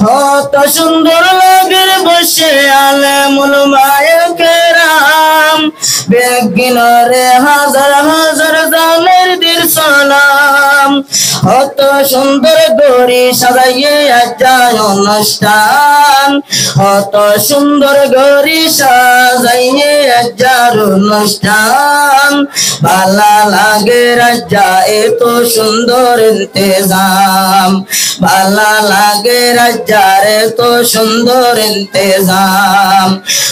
কত সুন্দর লাগে বসে আলেমুল মায়েকেরাম বেগিনরে হাজার হাজার জানের দিল সালাম কত সুন্দর গড়ি সাজাইয়ে যায় অনুষ্ঠান কত সুন্দর গড়ি সাজাইয়ে যার অনুষ্ঠান ভালো লাগে রাজা এত সুন্দর ইন্তেজাম ভালো লাগে রাজার এত সুন্দর ইন্তেজাম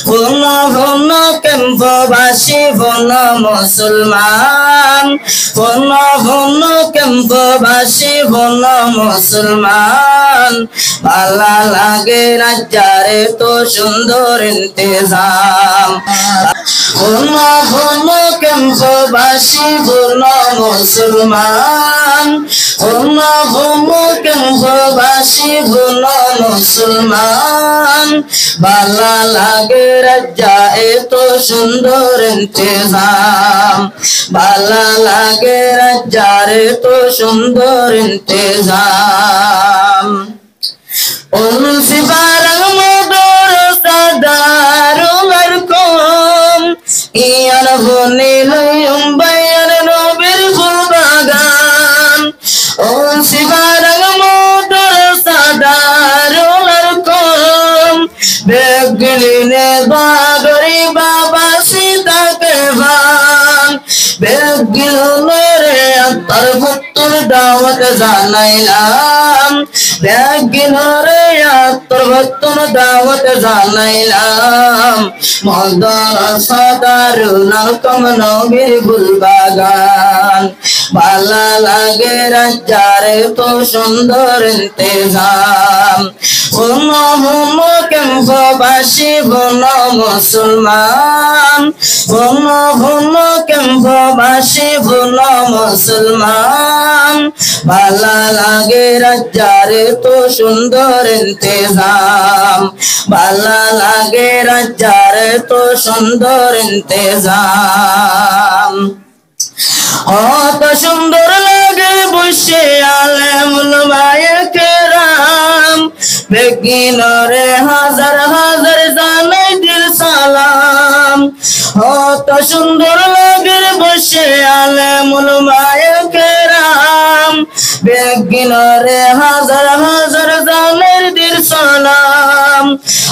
ভুন ভুন ক্যাম্পবাসী ভুন মুসলমান ভুন ভুন ক্যাম্পবাসী ভুন মুসলমান ভালো লাগে রাজার এত সুন্দর ইন্তেজাম ভুন ভুন ক্যাম্পবাসী ভুন মুসলমান ভুন ভুন ক্যাম্পবাসী ভুন মুসলমান ভালো লাগে রাজা এত সুন্দর ইন্তেজাম ভালো লাগে রাজার এত সুন্দর ইন্তেজাম উনসি বারং মদরসা দারুল আরকম ইয়ান বনিলুম বায়ান নবীর ফুলবাগান উনসি বারং মদরসা দারুল আরকম বেগলিনে বাগরি বাবা সীতাকে ভান বেগলিনে আত্মার ভক্তর দাওয়াত জানাইলাম বেগিনরে আত্মার ভক্তর দাওয়াত জানাইলাম মাদ্রাসা দারুল আরকম নবীর ফুলবাগান ভালো লাগে রাজার তো সুন্দর ইন্তেজাম ভুন ভুন ক্যাম্পবাসী ভুন মুসলমান ভুন ভুন ক্যাম্পবাসী ভুন মুসলমান ভালো লাগে রাজার তো সুন্দর ইন্তেজাম ভালো লাগে রাজার তো সুন্দর ইন্তেজাম কত সুন্দর লাগে বসে আলেমুল মায়েকেরাম বেগিনরে হাজার হাজার জানাই দিল সালাম কত সুন্দর লাগে বসে আলেমুল মায়েকেরাম বেগিনরে হাজার হাজার জানের দিল সালাম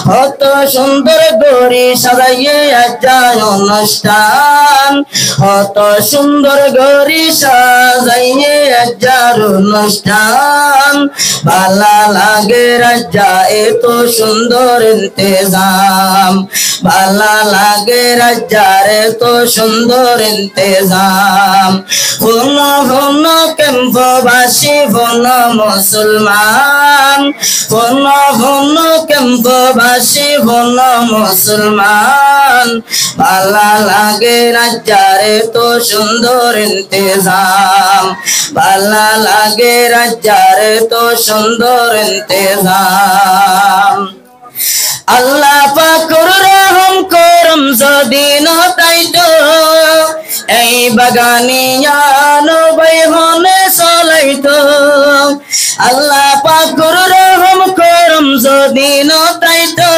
কত সুন্দর গড়ি সাজাইয়ে যায় অনুষ্ঠান কত সুন্দর গড়ি সাজাইয়ে যার অনুষ্ঠান ভালো লাগে রাজা এত সুন্দর ইন্তেজাম ভালো লাগে রাজার এত সুন্দর ইন্তেজাম ভুন ভুন ক্যাম্পবাসী ভুন মুসলমান ভুন ভুন ক্যাম্পবাসী ভুন মুসলমান ভালো লাগে রাজার এত সুন্দর ইন্তেজাম ভালো লাগে রাজার এত সুন্দর ইন্তেজাম আল্লাহ পাকের রহম করম যদি নতাইতো এই বাগানিয়ান বাইহনে চলাইতো আল্লাহ পাকের রহম করম যদি নতাইতো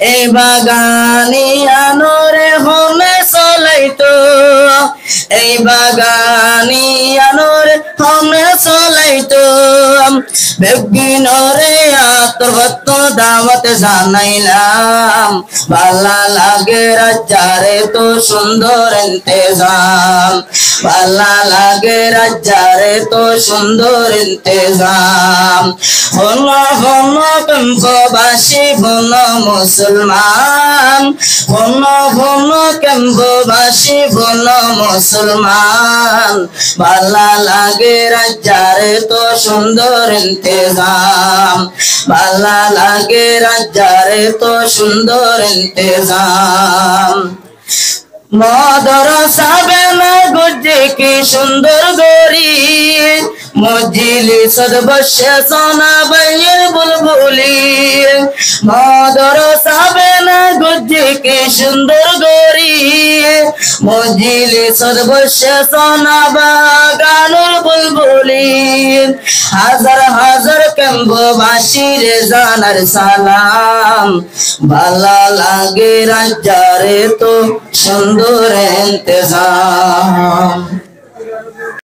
এই বাগানিয়ান রে হনে চলাইতো এই বাগানিয়ান রে হনে চলাইতো বেগিনরে আতর ভক্তর দাওয়াত জানাইলাম ভালো লাগে রাজার তো সুন্দর ইন্তেজাম ভালো লাগে রাজার তো সুন্দর ইন্তেজাম ভুন ভুন ক্যাম্পবাসী ভুন মুসলমান ভুন ভুন ক্যাম্পবাসী ভুন মুসলমান ভালো লাগে রাজার তো সুন্দর ইন্তেজাম ভালো লাগে রাজার তো সুন্দর ইন্তেজাম মাদ্রাসা বেনা গুজে কি সুন্দর গড়ি মজলিসত বসে শোনাবে বুলবুলি মাদ্রাসা বেনা গুজে কি সুন্দর গরি মজিলে সর্বস্ব সোনা বাগানের বুলবুলি হাজার হাজার ক্যাম্পবাসীর জানার সালাম ভালো লাগে রাজ্জারে তো সুন্দর ইন্তজাম